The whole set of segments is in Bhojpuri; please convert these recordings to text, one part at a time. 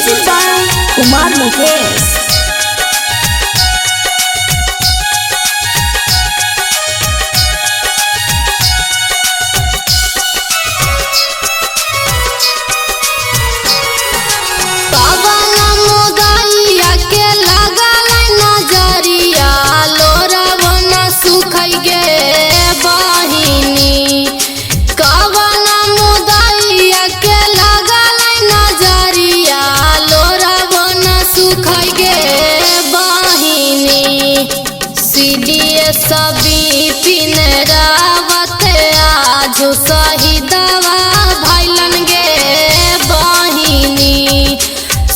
Music by Kumar Mukesh. सभी पिन रावत आजू शहीदवा भैलन गे बहिनी।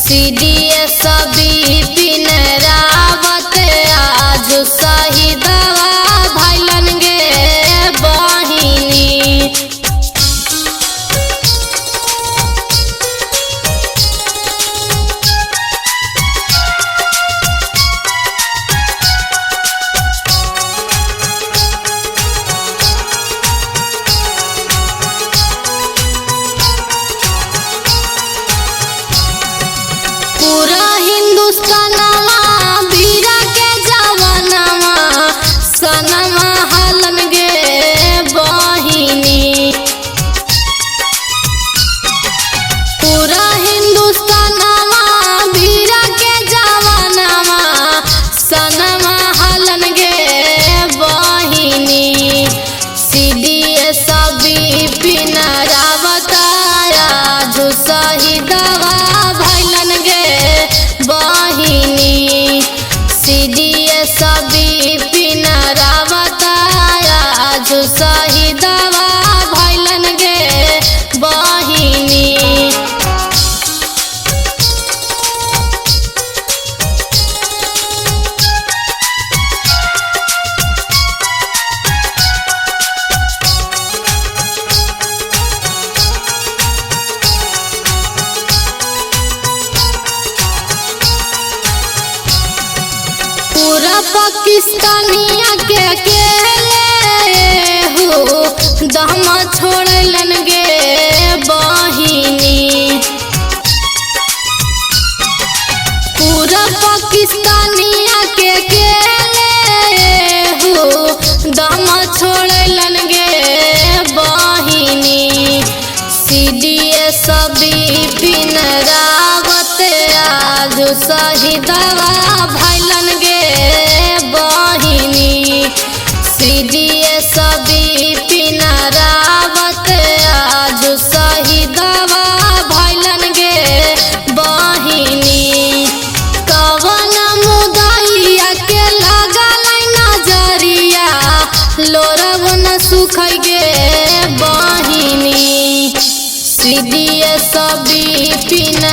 सीडीए सभी पिन रावत आजू शहीदवा भैलन गे बहिनी। पूरा हिंदुस्तानवा वीरा के जवानवा सनवा हलन गे बहिनी। पूरा हिंदुस्तानवा वीरा के जवानवा सनवा हलन गे बहिनी। सीडीए सभी पिन रावत आजू शहीदवा भैलन गे बहिनी। सीडीए सभी पिन रावत आजू शहीदवा भैलन गे बहिनी। पूरा पाकिस्तानिया के अकेले हो दम छोड़लन गे बहिनी। पूरा पाकिस्तानिया के अकेले हो दम छोड़लन गे बहिनी। सीडीए सभी पिन रावत आजू शहीदवा भैलन गे बहिनी। सीडीए सभी पिन रावत आजू शहीदवा भैलन गे बहिनी। कवन मुदाइया के लागल नजरिया लोरव न सुखै गे बहिनी। सीडीए सभी पिन